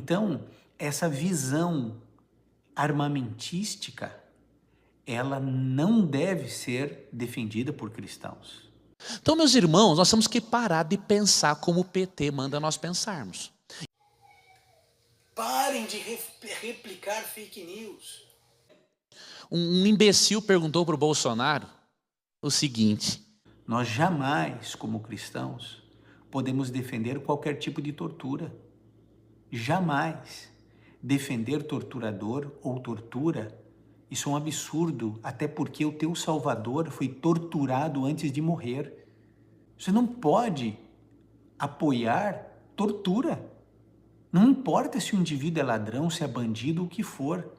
Então, essa visão armamentística, ela não deve ser defendida por cristãos. Então, meus irmãos, nós temos que parar de pensar como o PT manda nós pensarmos. Parem de replicar fake news. Um imbecil perguntou para o Bolsonaro o seguinte: nós jamais, como cristãos, podemos defender qualquer tipo de tortura. Jamais. Defender torturador ou tortura, isso é um absurdo, até porque o teu Salvador foi torturado antes de morrer. Você não pode apoiar tortura. Não importa se o indivíduo é ladrão, se é bandido, o que for.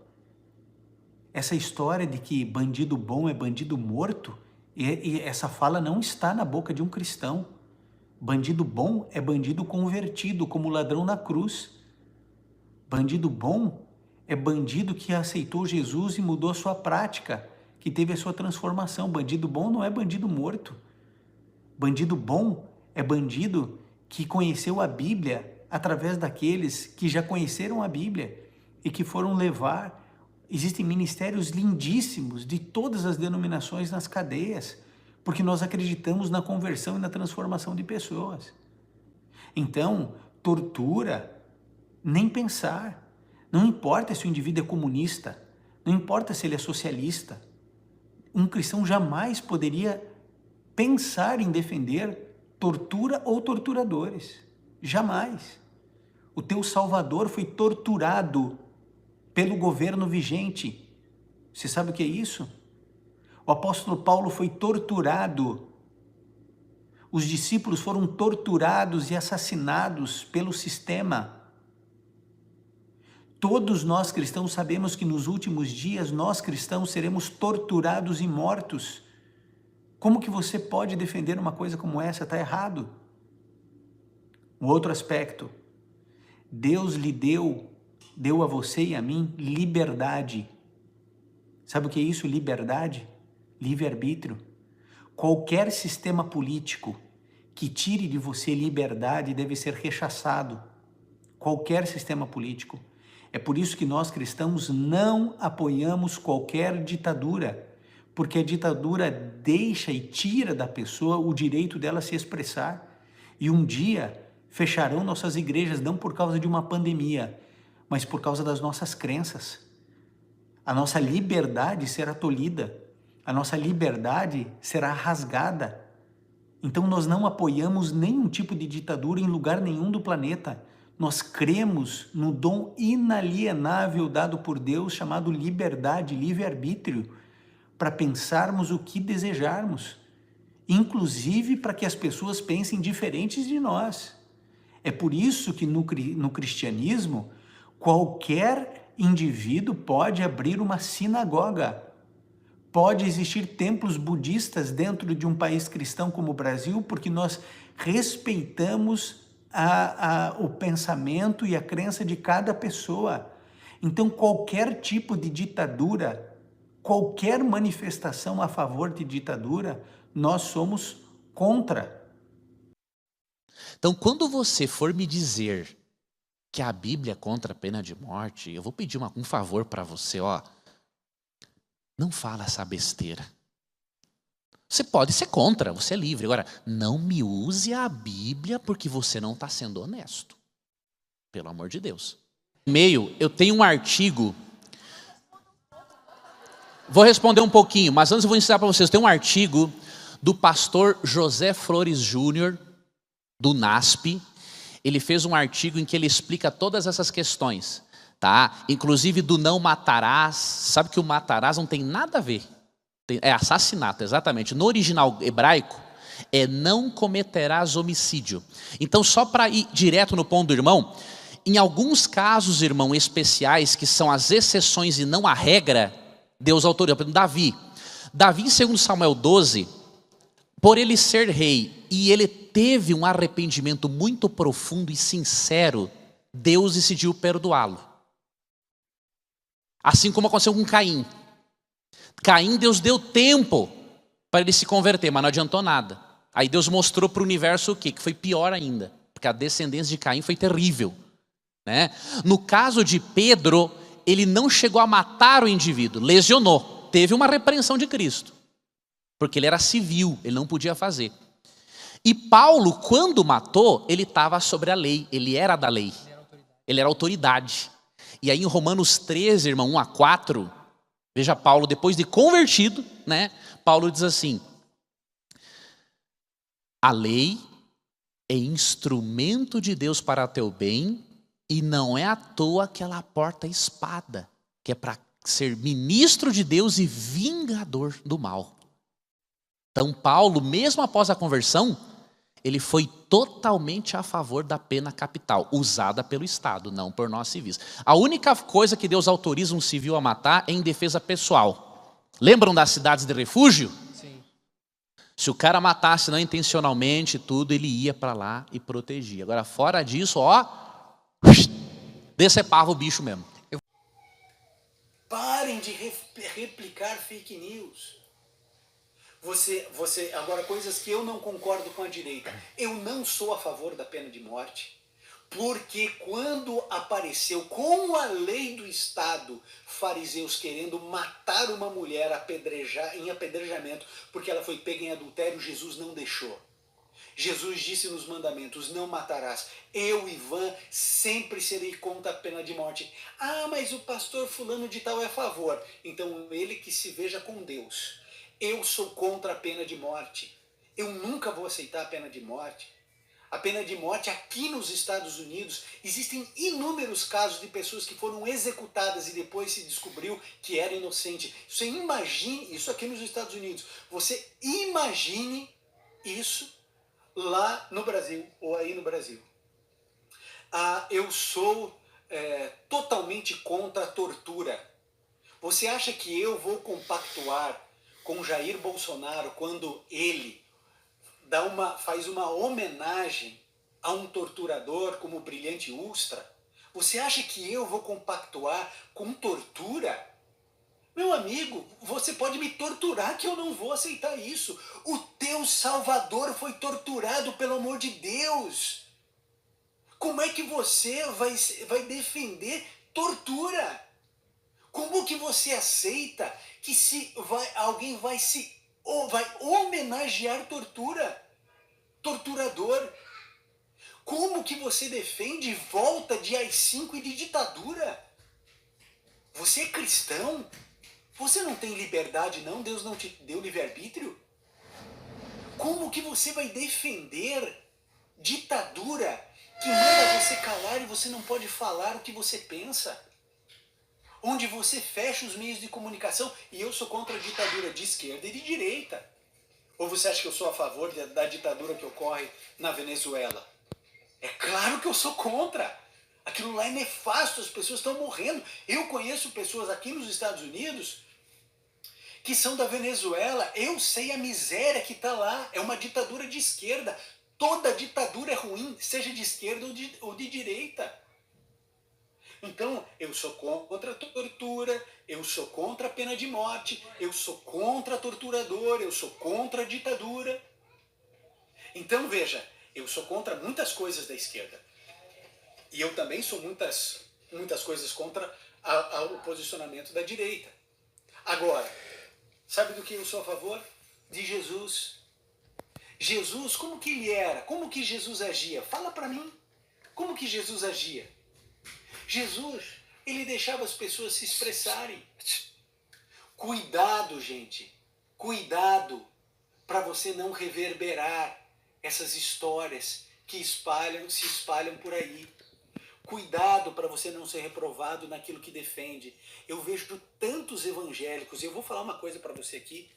Essa história de que bandido bom é bandido morto, e essa fala não está na boca de um cristão. Bandido bom é bandido convertido, como o ladrão na cruz. Bandido bom é bandido que aceitou Jesus e mudou a sua prática, que teve a sua transformação. Bandido bom não é bandido morto. Bandido bom é bandido que conheceu a Bíblia através daqueles que já conheceram a Bíblia e que foram levar. Existem ministérios lindíssimos de todas as denominações nas cadeias, porque nós acreditamos na conversão e na transformação de pessoas. Então, tortura, nem pensar. Não importa se o indivíduo é comunista, não importa se ele é socialista. Um cristão jamais poderia pensar em defender tortura ou torturadores. Jamais. O teu Salvador foi torturado pelo governo vigente. Você sabe o que é isso? O apóstolo Paulo foi torturado. Os discípulos foram torturados e assassinados pelo sistema. Todos nós cristãos sabemos que nos últimos dias nós cristãos seremos torturados e mortos. Como que você pode defender uma coisa como essa? Está errado. Um outro aspecto. Deus lhe deu a você e a mim liberdade. Sabe o que é isso, liberdade? Livre-arbítrio. Qualquer sistema político que tire de você liberdade deve ser rechaçado. Qualquer sistema político. É por isso que nós cristãos não apoiamos qualquer ditadura, porque a ditadura deixa e tira da pessoa o direito dela se expressar. E um dia fecharão nossas igrejas, não por causa de uma pandemia, mas por causa das nossas crenças. A nossa liberdade será tolhida, a nossa liberdade será rasgada. Então nós não apoiamos nenhum tipo de ditadura em lugar nenhum do planeta. Nós cremos no dom inalienável dado por Deus, chamado liberdade, livre-arbítrio, para pensarmos o que desejarmos, inclusive para que as pessoas pensem diferentes de nós. É por isso que no cristianismo, qualquer indivíduo pode abrir uma sinagoga. Pode existir templos budistas dentro de um país cristão como o Brasil, porque nós respeitamos o pensamento e a crença de cada pessoa. Então, qualquer tipo de ditadura, qualquer manifestação a favor de ditadura, nós somos contra. Então, quando você for me dizer que a Bíblia é contra a pena de morte, eu vou pedir um favor para você, ó. Não fala essa besteira. Você pode ser contra, você é livre. Agora, não me use a Bíblia porque você não está sendo honesto. Pelo amor de Deus. E-mail, eu tenho um artigo. Vou responder um pouquinho, mas antes eu vou ensinar para vocês. Tem um artigo do pastor José Flores Júnior, do NASP. Ele fez um artigo em que ele explica todas essas questões, tá? Inclusive do não matarás. Sabe que o matarás não tem nada a ver. É assassinato, exatamente. No original hebraico, é não cometerás homicídio. Então, só para ir direto no ponto do irmão, em alguns casos, irmão, especiais, que são as exceções e não a regra, Deus autorizou. Por exemplo, Davi, em 2 Samuel 12, por ele ser rei, e ele teve um arrependimento muito profundo e sincero, Deus decidiu perdoá-lo. Assim como aconteceu com Caim. Caim, Deus deu tempo para ele se converter, mas não adiantou nada. Aí Deus mostrou para o universo o quê? Que foi pior ainda, porque a descendência de Caim foi terrível. né? No caso de Pedro, ele não chegou a matar o indivíduo, lesionou, teve uma repreensão de Cristo, porque ele era civil, ele não podia fazer. E Paulo, quando matou, ele estava sobre a lei, ele era da lei, ele era autoridade. E aí em Romanos 13, irmão, 1-4, veja Paulo, depois de convertido, né? Paulo diz assim: a lei é instrumento de Deus para teu bem, e não é à toa que ela porta a espada, que é para ser ministro de Deus e vingador do mal. Então Paulo, mesmo após a conversão, ele foi totalmente a favor da pena capital, usada pelo Estado, não por nós civis. A única coisa que Deus autoriza um civil a matar é em defesa pessoal. Lembram das cidades de refúgio? Sim. Se o cara matasse não intencionalmente, tudo, ele ia para lá e protegia. Agora, fora disso, ó, decepava o bicho mesmo. Parem de replicar fake news. Agora, coisas que eu não concordo com a direita. Eu não sou a favor da pena de morte, porque quando apareceu com a lei do Estado, fariseus querendo matar uma mulher em apedrejamento, porque ela foi pega em adultério, Jesus não deixou. Jesus disse nos mandamentos: não matarás. Eu, Ivan, sempre serei contra a pena de morte. Ah, mas o pastor fulano de tal é a favor. Então ele que se veja com Deus. Eu sou contra a pena de morte. Eu nunca vou aceitar a pena de morte. A pena de morte aqui nos Estados Unidos, existem inúmeros casos de pessoas que foram executadas e depois se descobriu que era inocente. Você imagine isso aqui nos Estados Unidos. Você imagine isso lá no Brasil, ou aí no Brasil. Eu sou totalmente contra a tortura. Você acha que eu vou compactuar com Jair Bolsonaro quando ele faz uma homenagem a um torturador como o Brilhante Ustra? Você acha que eu vou compactuar com tortura? Meu amigo, você pode me torturar que eu não vou aceitar isso. O teu Salvador foi torturado, pelo amor de Deus. Como é que você vai defender tortura? Como que você aceita que alguém vai homenagear torturador? Como que você defende volta de AI-5 e de ditadura? Você é cristão? Você não tem liberdade não? Deus não te deu livre-arbítrio? Como que você vai defender ditadura que manda você calar e você não pode falar o que você pensa? Onde você fecha os meios de comunicação, e eu sou contra a ditadura de esquerda e de direita. Ou você acha que eu sou a favor da ditadura que ocorre na Venezuela? É claro que eu sou contra. Aquilo lá é nefasto, as pessoas estão morrendo. Eu conheço pessoas aqui nos Estados Unidos que são da Venezuela. Eu sei a miséria que está lá. É uma ditadura de esquerda. Toda ditadura é ruim, seja de esquerda ou de direita. Então, eu sou contra a tortura, eu sou contra a pena de morte, eu sou contra torturador, eu sou contra a ditadura. Então, veja, eu sou contra muitas coisas da esquerda. E eu também sou muitas coisas contra o posicionamento da direita. Agora, sabe do que eu sou a favor? De Jesus. Jesus, como que ele era? Como que Jesus agia? Fala para mim. Como que Jesus agia? Jesus, ele deixava as pessoas se expressarem. Cuidado, gente. Cuidado para você não reverberar essas histórias que se espalham por aí. Cuidado para você não ser reprovado naquilo que defende. Eu vejo tantos evangélicos, e eu vou falar uma coisa para você aqui,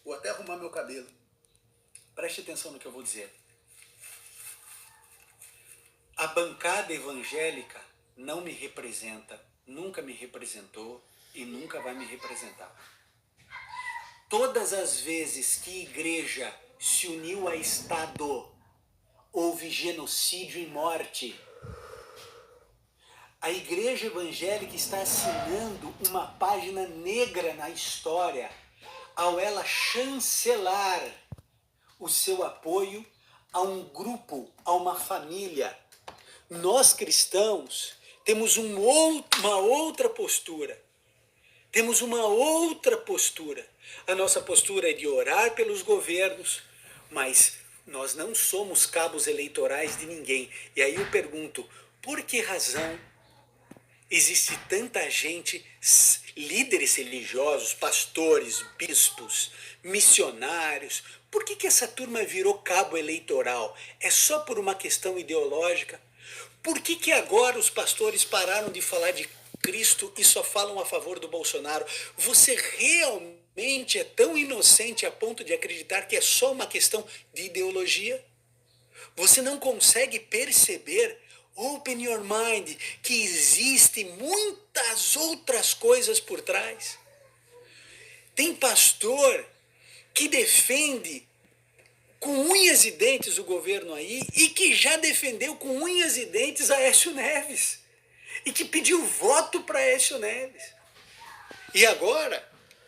vou até arrumar meu cabelo. Preste atenção no que eu vou dizer. A bancada evangélica não me representa, nunca me representou e nunca vai me representar. Todas as vezes que igreja se uniu a Estado, houve genocídio e morte. A igreja evangélica está assinando uma página negra na história ao ela chancelar o seu apoio a um grupo, a uma família Nós cristãos temos uma outra postura. Temos uma outra postura. A nossa postura é de orar pelos governos, mas nós não somos cabos eleitorais de ninguém. E aí eu pergunto, por que razão existe tanta gente, líderes religiosos, pastores, bispos, missionários? Por que essa turma virou cabo eleitoral? É só por uma questão ideológica? Por que agora os pastores pararam de falar de Cristo e só falam a favor do Bolsonaro? Você realmente é tão inocente a ponto de acreditar que é só uma questão de ideologia? Você não consegue perceber, open your mind, que existem muitas outras coisas por trás? Tem pastor que defende com unhas e dentes o governo aí e que já defendeu com unhas e dentes Aécio Neves e que pediu voto para Aécio Neves. E agora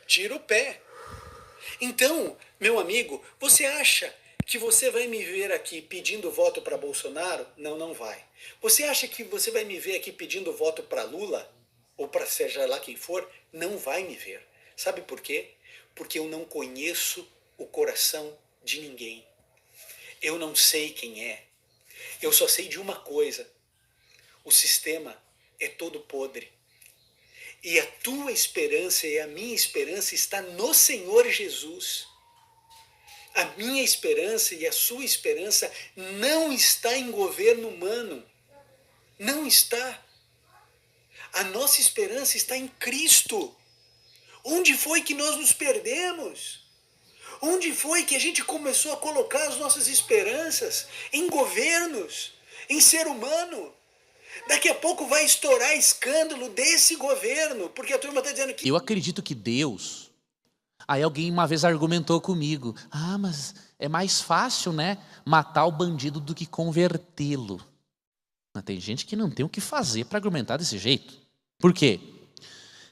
tira o pé. Então, meu amigo, você acha que você vai me ver aqui pedindo voto para Bolsonaro? Não, não vai. Você acha que você vai me ver aqui pedindo voto para Lula? Ou para seja lá quem for? Não vai me ver. Sabe por quê? Porque eu não conheço o coração de ninguém. Eu não sei quem é. Eu só sei de uma coisa. O sistema é todo podre. E a tua esperança e a minha esperança está no Senhor Jesus. A minha esperança e a sua esperança não está em governo humano. Não está. A nossa esperança está em Cristo. Onde foi que nós nos perdemos? Onde foi que a gente começou a colocar as nossas esperanças? Em governos, em ser humano. Daqui a pouco vai estourar escândalo desse governo, porque a turma está dizendo que... Eu acredito que Deus... Aí alguém uma vez argumentou comigo, mas é mais fácil, né, matar o bandido do que convertê-lo. Mas tem gente que não tem o que fazer para argumentar desse jeito. Por quê?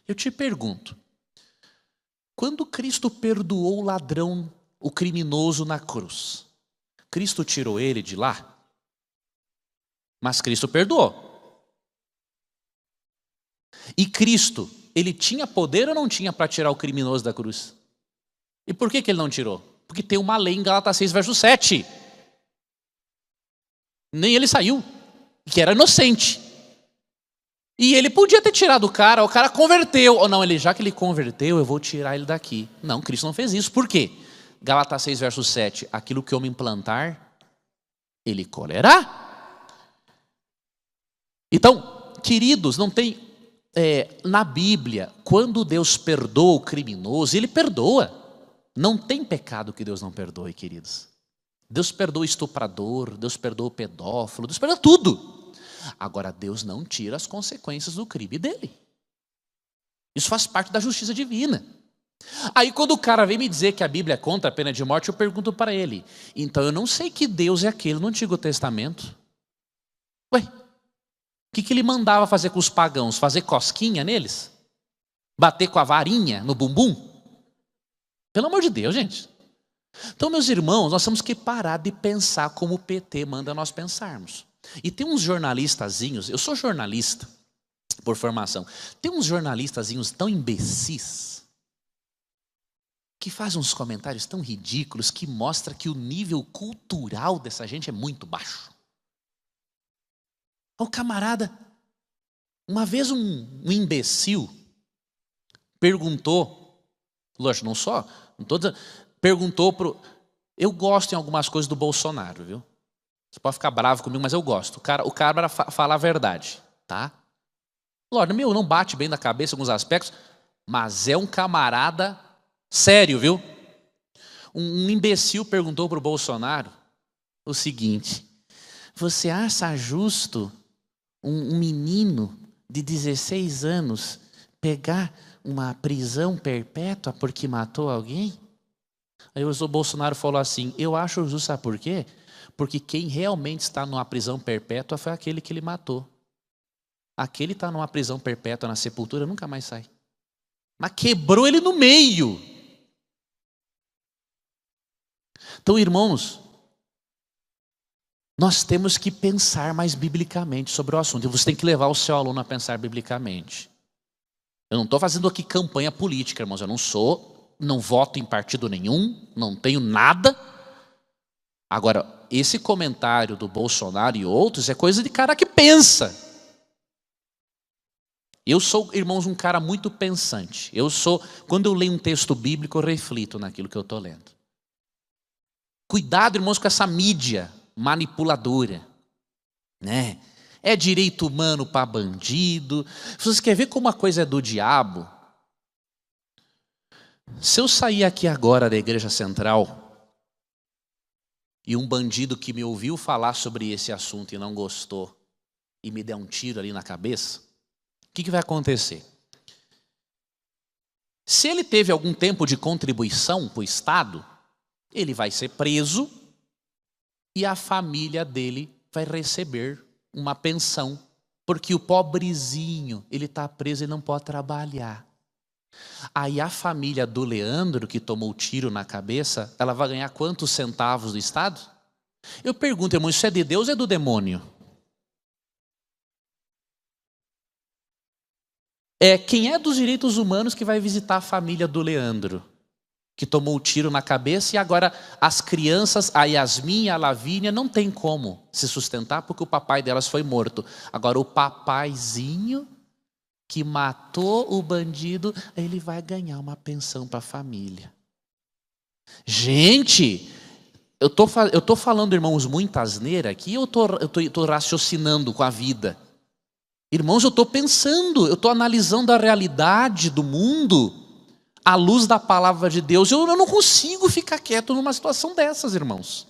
Eu te pergunto, quando Cristo perdoou o ladrão, o criminoso na cruz, Cristo tirou ele de lá? Mas Cristo perdoou. E Cristo, ele tinha poder ou não tinha para tirar o criminoso da cruz? E por que ele não tirou? Porque tem uma lei em Gálatas 6, verso 7. Nem ele saiu, que era inocente. E ele podia ter tirado o cara converteu. Ou não, já que ele converteu, eu vou tirar ele daqui. Não, Cristo não fez isso. Por quê? Gálatas 6, verso 7. Aquilo que o homem plantar, ele colherá. Então, queridos, não tem... na Bíblia, quando Deus perdoa o criminoso, ele perdoa. Não tem pecado que Deus não perdoe, queridos. Deus perdoa o estuprador, Deus perdoa o pedófilo, Deus perdoa tudo. Agora, Deus não tira as consequências do crime dele. Isso faz parte da justiça divina. Aí quando o cara vem me dizer que a Bíblia é contra a pena de morte, eu pergunto para ele, então eu não sei que Deus é aquele no Antigo Testamento. Ué, o que ele mandava fazer com os pagãos? Fazer cosquinha neles? Bater com a varinha no bumbum? Pelo amor de Deus, gente. Então, meus irmãos, nós temos que parar de pensar como o PT manda nós pensarmos. E tem uns jornalistazinhos, eu sou jornalista por formação, tem uns jornalistazinhos tão imbecis, que fazem uns comentários tão ridículos, que mostra que o nível cultural dessa gente é muito baixo. O camarada, uma vez um imbecil perguntou, lógico, não estou dizendo, perguntou eu gosto em algumas coisas do Bolsonaro, viu? Você pode ficar bravo comigo, mas eu gosto. O cara fala a verdade, tá? Lógico, não bate bem na cabeça em alguns aspectos, mas é um camarada sério, viu? Um imbecil perguntou para o Bolsonaro o seguinte: você acha justo um menino de 16 anos pegar uma prisão perpétua porque matou alguém? Aí o Bolsonaro falou assim: eu acho justo, sabe por quê? Porque quem realmente está numa prisão perpétua foi aquele que ele matou. Aquele está numa prisão perpétua na sepultura, nunca mais sai. Mas quebrou ele no meio. Então, irmãos, Nós temos que pensar mais biblicamente sobre o assunto. E você tem que levar o seu aluno a pensar biblicamente. Eu não estou fazendo aqui campanha política, irmãos. Eu não voto em partido nenhum, não tenho nada. Agora, esse comentário do Bolsonaro e outros é coisa de cara que pensa. Eu sou, irmãos, um cara muito pensante. Quando eu leio um texto bíblico, eu reflito naquilo que eu estou lendo. Cuidado, irmãos, com essa mídia manipuladora, né? É direito humano para bandido. Vocês querem ver como a coisa é do diabo? Se eu sair aqui agora da igreja central e um bandido que me ouviu falar sobre esse assunto e não gostou e me der um tiro ali na cabeça, o que vai acontecer? Se ele teve algum tempo de contribuição para o Estado, ele vai ser preso e a família dele vai receber uma pensão, porque o pobrezinho, ele está preso e não pode trabalhar. Aí a família do Leandro, que tomou tiro na cabeça, ela vai ganhar quantos centavos do Estado? Eu pergunto, irmão, isso é de Deus ou é do demônio? Quem é dos direitos humanos que vai visitar a família do Leandro, que tomou o tiro na cabeça, e agora as crianças, a Yasmin e a Lavínia, não tem como se sustentar porque o papai delas foi morto. Agora o papaizinho que matou o bandido, ele vai ganhar uma pensão para a família. Gente, eu tô falando, irmãos, muita asneira aqui, eu tô raciocinando com a vida. Irmãos, eu estou pensando, eu estou analisando a realidade do mundo à luz da palavra de Deus. Eu não consigo ficar quieto numa situação dessas, irmãos.